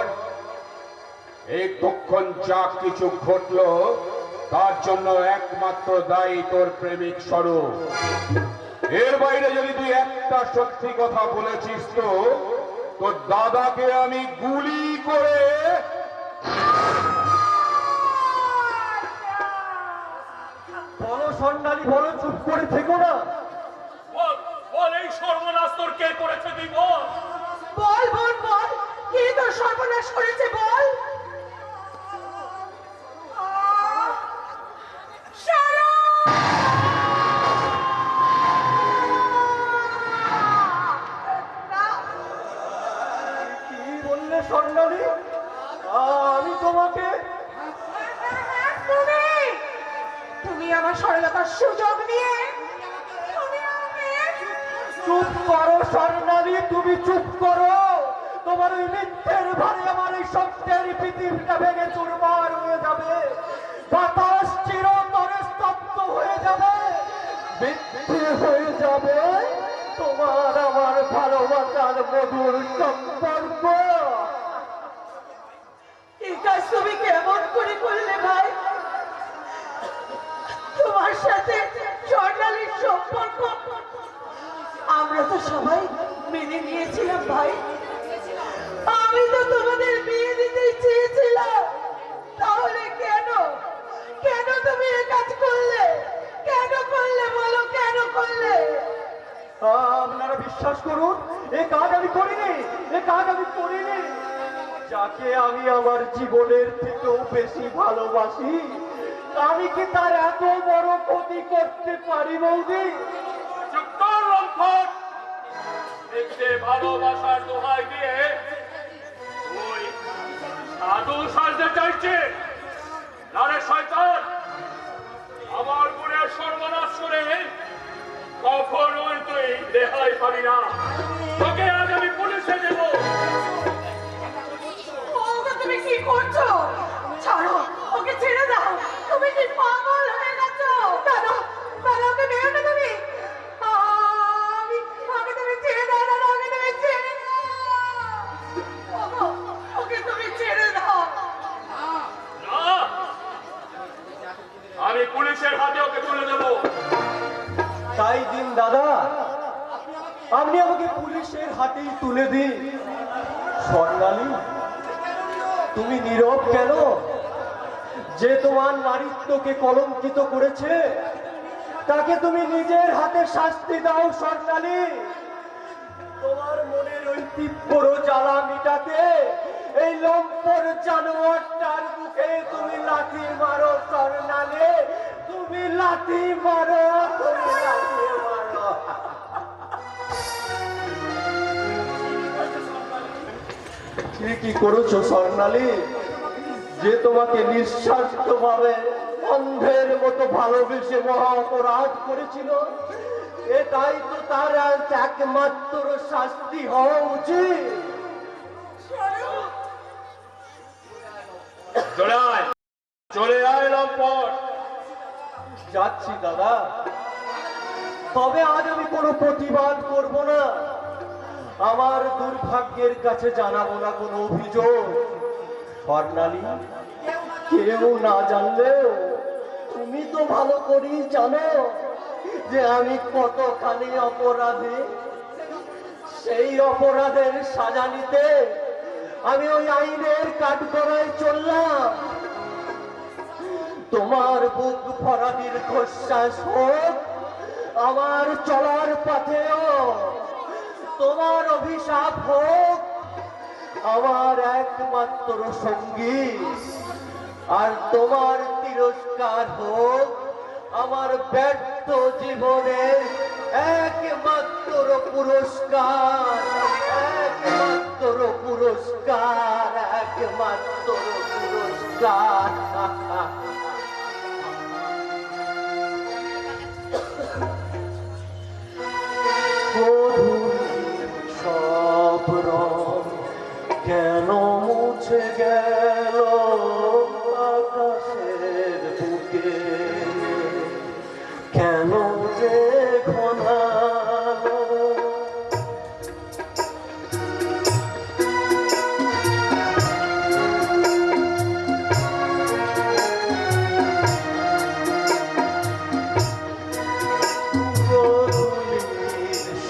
এতক্ষণ যা কিছু ঘটলো তার জন্য একমাত্র দায়ী তোর প্রেমিক স্বরূপ। এর বাইরে যদি তুই একটা সত্যি কথা বলেছিস তো তোর দাদাকে আমি গুলি করে বলো স্বর্ণালী, বলো, চুপ করে থেকো না। বল বল, এই সর্বনাশ তোর কে করেছে? তুই বল। বল বল বল, কে তোর সর্বনাশ করেছে বল। কি বললে স্বর্ণালী? আমি তোমাকে? তুমি আমার সরলতার সুযোগ নিয়ে তুমি আমাকে চুপ করো স্বর্ণালী, তুমি চুপ করো। তোমার ওই মিথ্যের ভারে আমার এই সত্যের পৃথিবীটা ভেঙে চুরমার হয়ে যাবে। বাতাস চিরতরে স্তব্ধ হয়ে যাবে, মিথ্যে হয়ে যাবে তোমার আমার ভালোবাসার মধুর সম্পর্ক। এই কাজ তুমি কেমন করে করলে ভাই? তোমার সাথে স্বর্ণালীর সম্পর্ক আমরা তো সবাই মেনে নিয়েছিলাম ভাই। আমি তো তোমাদের বিয়ে দিতে চেয়েছিলাম, তাহলে কেন কেন তুমি এ কাজ করলে? কেন করলে বলো, কেন করলে? আপনারা বিশ্বাস করুন, এ কাজ আমি করিনি, এ কাজ আমি করিনি। যাকে আমি আমার জীবনের থেকেও বেশি ভালোবাসি, আমি কি তার এত বড় ক্ষতি করতে পারি বৌদি? চুপ কর লম্পট! দেখতে ভালোবাসার দোহাই দিয়ে তুই সাধু সাজতে চাইছে? আরে শয়তান, আমার বোনের সর্বনাশ করে কখনোই তুই রেহাই পাবি না। তোকে আজ আমি পুলিশে দেবো। ওগো, তুমি কি করছো? ছাড়ো, ওকে ছেড়ে দাও। তুমি কি পাগল হয়ে গেছো? দাদা দাদা, ওকে মেরো না তুমি। ওকে তুমি ছেড়ে দাও দাদা, ওকে তুমি ছেড়ে দাও। ওগো, ওকে তুমি ছেড়ে দাও। না, আমি পুলিশের হাত আপনি আমাকে পুলিশের হাতেই তুলে দিন। স্বর্ণালী, তুমি নীরব কেন? যে তোমার নারীত্বকে কলঙ্কিত করেছে তাকে তুমি নিজের হাতে শাস্তি দাও। স্বর্ণালী, তোমার মনের ওই তীব্র জ্বালা মিটাতে এই লম্পট জানোয়ারটার মুখে তুমি লাথি মারো। স্বর্ণালী, তুমি লাথি মারো, তুমি লাথি মারো। ঠিকই করেছো স্বর্ণালী, যে তোমাকে নিঃস্বার্থভাবে অন্ধের মতো ভালোবেসে মহা অপরাধ করেছিল, এটাই তো তার আজ একমাত্র শাস্তি হওয়া উচিত। চলে আয় লম্পট। যাচ্ছি দাদা, তবে আজ আমি কোনো প্রতিবাদ করব না। আমার দুর্ভাগ্যের কাছে জানাবো না কোনো অভিযোগ। স্বর্ণালী, কেউ না জানলেও তুমি তো ভালো করেই জানো যে আমি কতখানি অপরাধী। সেই অপরাধের সাজা নিতে আমি ওই আইনের কাঠগড়ায় চললাম। তোমার বুক ভরা দীর্ঘশ্বাস হোক আমার চলার পথেও, তোমার অভিশাপ হোক আমার একমাত্র সঙ্গী, আর তোমার তিরস্কার হোক আমার ব্যর্থ জীবনের একমাত্র পুরস্কার, একমাত্র পুরস্কার, একমাত্র পুরস্কার। সব রং কেন মুছে গেল আকাশের বুকে, কেন যে ঘনালো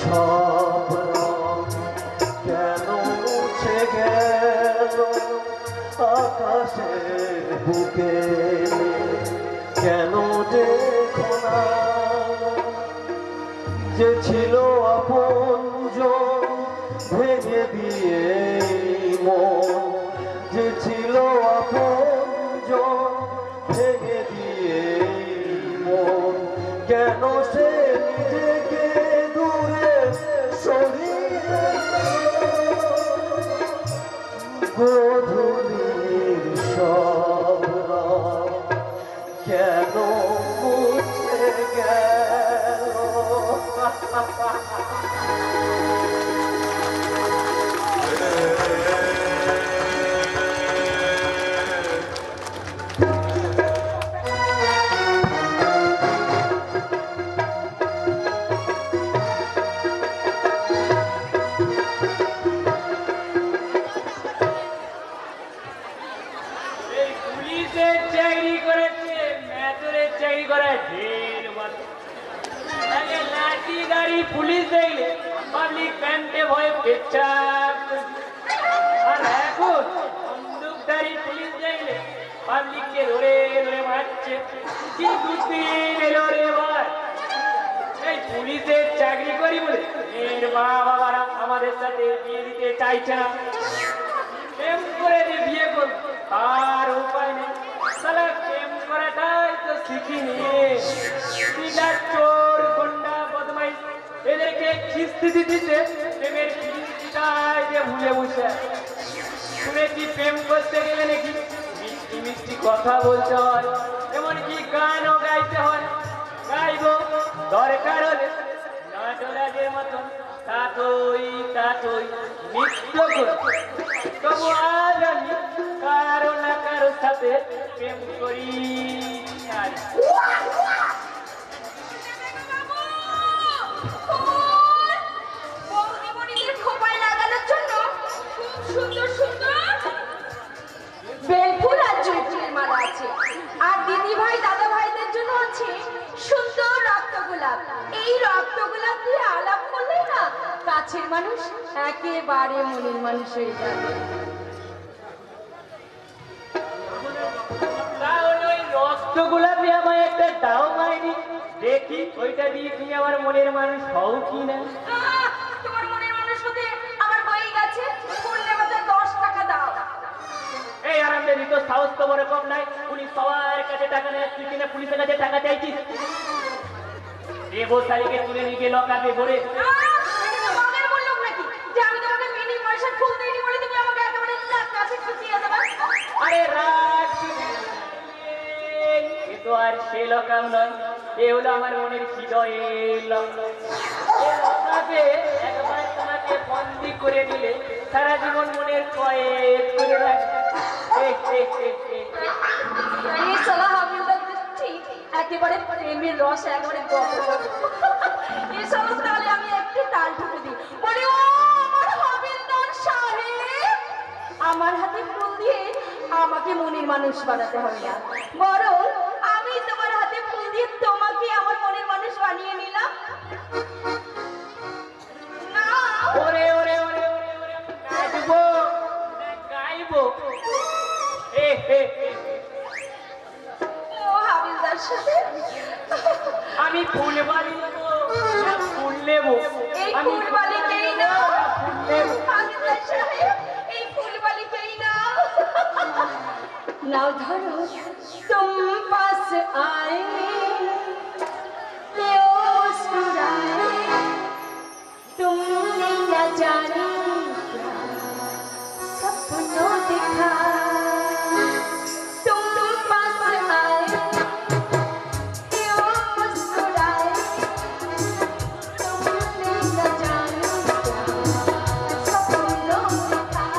সব রং কেন মুছে গেল আকাশের বুকে, কেন যে ঘনালো যে ছিল আপনজন ভেঙে দিয়ে মন, যে ছিল আপনজন ভেঙে দিয়ে মন, কেন সে নিজেকে দূরে সরিয়ে গোধূলির সব রং কেন মুছে গেল। এই পুলিশের চাকরি করেছে, মেজরের চাকরি করে ঢের বলে। আগে লাঠি গাড়ি পুলিশ দেখলে পাবলিক প্যান্টে ভয়ে পেচ্ছাপ করত। আর এখন বন্দুকধারী পুলিশ দেখলে পাবলিককে ধরে ধরে মারছে। কি দুদিন এলো রে ভাই, এই পুলিশের চাকরি করি বলে এর মা বাবারা আমাদের সাথে বিয়ে দিতে চাইছে না। প্রেম করে যে বিয়ে করব তার উপায় নেই। সালা প্রেম করাটাই তো শিখিনি। সিধা চোর গুন্ডা বদমাইশ এদেরকে কিস্তি দিতে প্রেমের কিস্তিটাই যে ভুলে বসে। শুনেছি প্রেম করতে গেলে নাকি মিষ্টি মিষ্টি কথা বলতে হয়, এমনকি গানও গাইতে হয়। গাইব দরকার হলে নাটরাজের মতন তাতই তাতই নৃত্য করে। তবু আজ আমি কারো না কারো সাথে প্রেম করি। বেলফুল আর জয়ফুলের মালা আছে, আর দিদি ভাই দাদা ভাইদের জন্য আছে সুন্দর রক্ত গোলাপ। এই রক্ত গোলাপ দিয়ে আলাপ করলে না কাছের মানুষ একেবারে মনের মানুষ হয়ে যাবে। তাহলে ওই রক্ত গোলাপি আমায় একটা দাও মাইনি, দেখি ওইটা দিয়ে তুমি আমার মনের মানুষ হও কি না। তোমার মনের মানুষ হতে আমার হয়ে গেছে, করলে আমাদের 10 টাকা দাও। এই আরামদারি তো সাহস তো বড় কম নাই, উনি সবার কাছে টাকা নেয়, তুই কিনা পুলিশের কাছে টাকা চাইছিস। দেবশালীকে তুলে নিয়ে গিয়ে লকাপে ভরে। এটা তো মগের বললাম নাকি যে আমি তোমাকে মিনি পয়সা ফুল দিইনি বলে তুমি আমাকে একেবারে কাছে খুঁজিয়ে দেবে। আরে রাগ, এ তো আর সে লকাম নয়, এ হলো আমার মনের হৃদয়ের লকাম। এ লকাপে একবার তোমাকে বন্দি করে দিলে সারা জীবন মনের কয়েক করে রাখবে। এই সালা হাবিলদার ঠিক একেবারে প্রেমের রস একেবারে গপ গপ। এই সমস্ত তাহলে আমি একটু তাল ঠুকে দিই, বলি ও আমার হাবিলদার সাহেব, আমার হাতে ফুল দিয়ে আমাকে মনের মানুষ বানাতে হবে না, বরং আমি তোমার হাতে ফুল দিয়ে তোমাকে আমার মনের মানুষ বানিয়ে নিলাম। না ওরে ওরে ওরে ওরে ওরে, নাচবো না গাইবো? ও হাবিলদার সাহেব, আমি ফুল বাড়ি নেবো না ফুল নেবো? এই আমি ফুলবালিকেই নেবো নাও। না ফুল নেবো? হাবিলদার সাহেব, এই ফুলবালিকেই নাও। नाव धरो तुम पास आए ले मुस्कुराए तुमने न जाने क्या सपनों देखा तुम पास आए ले मुस्कुराए तुमने न जाने क्या सपनों देखा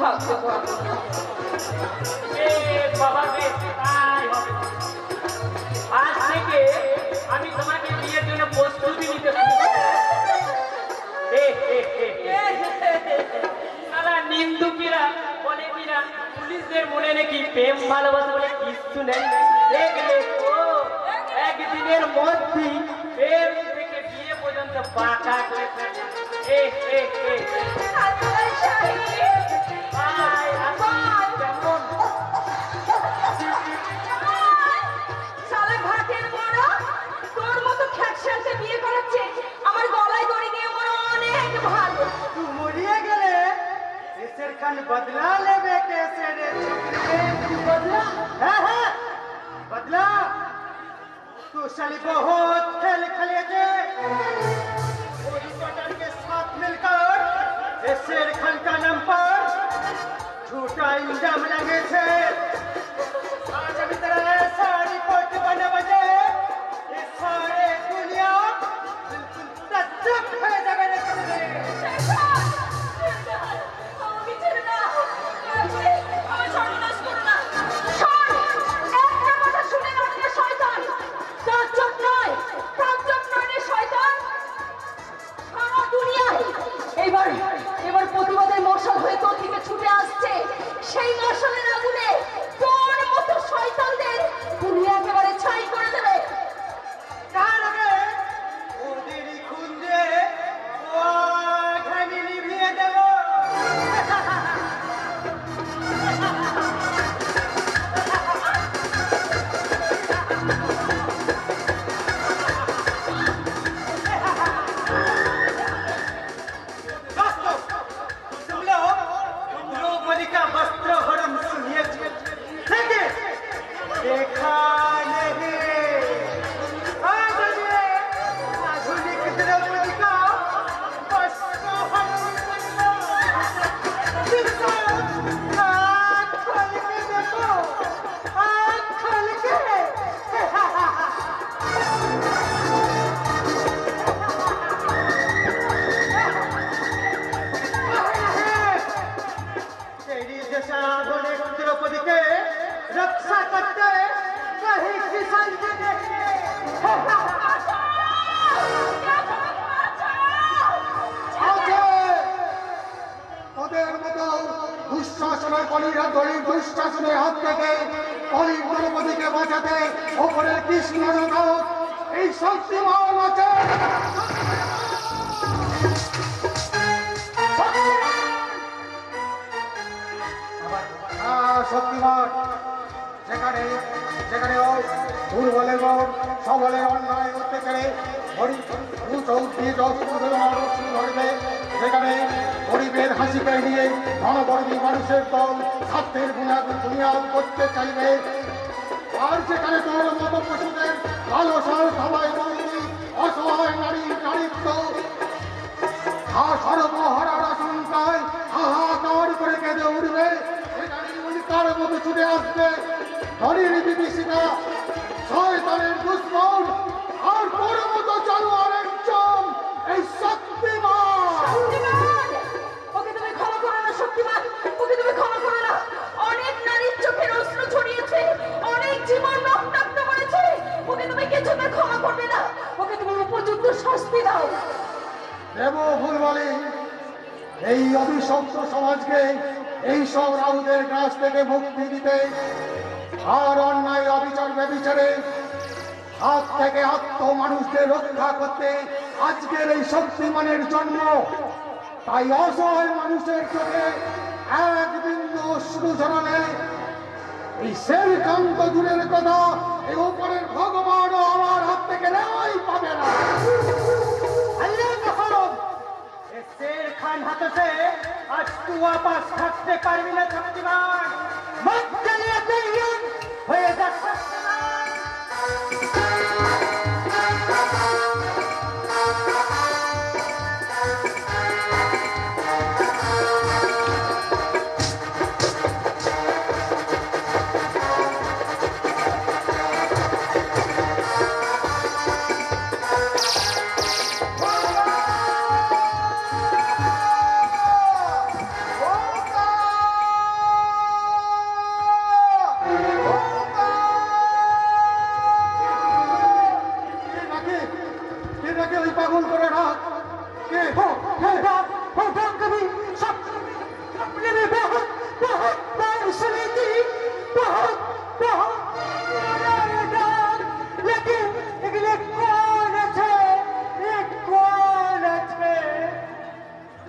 থাকতে পারবো না। বাবা বেশ, তাই হবে। আজ থেকে আমি তোমাকে বিয়ের জন্য প্রস্তুতি নিতে শুরু করব। সালা নিন্দুকিরা বলে কিনা পুলিশদের মনে নাকি প্রেম ভালোবাসা বলে কিচ্ছু নেই। দেখলে তো একদিনের মধ্যেই প্রেম থেকে বিয়ে পর্যন্ত পাকা করে ফেলে। ভাই, আপনি কেমন? শালা ঘাটের বড়, তোর মতো খ্যাকশালকে বিয়ে করাচ্ছে আমার গলায় দড়ি দিয়ে মনে অনেক ভালো। तू मरिए गेले केसर खान बदला लेबे कैसे रे छोकरी বদলা है बदला तू साली बहुत खेल खेले जे और रिपोर्टर के साथ मिलकर केसर खान का नाम पर झूठा इल्जाम लगे थे आज अभी तरह ऐसा रिपोर्ट बने बजे ये सारे दुनिया बिल्कुल तत्तक है जगह रे छोकरी আমাকে ছেড়ে দাও। আমার সর্বনাশ করো না। শোন, একটা কথা শুনে রাখ রে শয়তান। তাজ্জব নয় রে শয়তান। সারা দুনিয়ায় এবার প্রতিবাদের মশাল হয়ে তোর দিকে ছুটে আসছে। সেই মশালের আগুনে তোর মতো শয়তানদের দুনিয়া একেবারে ছাই করে দেবে। কার আগে ওদেরই খুন দিয়ে ও ঘানি নিভিয়ে দেব दोस्तों तुम लोग द्रौपदी का वस्त्र हरण सुनिए लेकिन देखा नहीं आज ये आधुनिक द्रौपदी का वस्त्र हरण सुनिए आँख खोल के देखो आँख खोल के तेरी जैसा आधुनिक द्रौपदी के रक्षा करते कहीं किसान जी देखे আছে ওদের মতো দুঃশাসনের দুঃশাসনের হাত থেকে কলির দ্রৌপদীকে বাঁচাতে ওপরে কৃষ্ণ এই শক্তিমান আছে। শক্তিমান যেখানে যেখানে ওই দুর্বলের মন সবলের অন্যায় অত্যাচারে ধরবে, যেখানে গরিবের হাসিকে নিয়ে ধনবর্গী মানুষের দল স্বার্থের বুনিয়াদ করতে চাইবে, আর যেখানে তোর মতো পশুদের লালসার সবাই বন্দী অসহায় নারীত্ব সর্বহারার আশঙ্কায় হাহাকার করে কেঁদে উঠবে, সেখানে উল্কার মতো ছুটে আসবে ধনীর বিভীষিকা শয়তানের দুশ্মন আর তোর মতো চালু আরেকজন এই শক্তিমান। ওকে তুমি ক্ষমা করো না শক্তিমান, ওকে তুমি ক্ষমা করো না। অনেক নারীর চোখের অশ্রু ছড়িয়েছে, অনেক জীবন রক্তাক্ত করেছে, ওকে তুমি কিছুতে ক্ষমা করবে না। ওকে তুমি উপযুক্ত শাস্তি দাও। দেব ফুলবালি এই অভিশপ্ত সমাজকে এই সব রাহুদের কাছ থেকে মুক্তি দিতে আর অন্যায় অবিচার ব্যবিচারে হাত থেকে আত্ম মানুষদের রক্ষা করতে আজকের এই শক্তিমানের জন্ম। তাই অসহায় মানুষের চোখে এক বিন্দু অশ্রু ঝরালে এই শেরকান্ত দূরের কথা এই উপরের ভগবানও আমার হাত থেকে রেহাই পাবে না। अल्लाह कसम ये शेर खान हाथों से आज तू वापस हटते पारवी ना शक्तिमान मत चलिए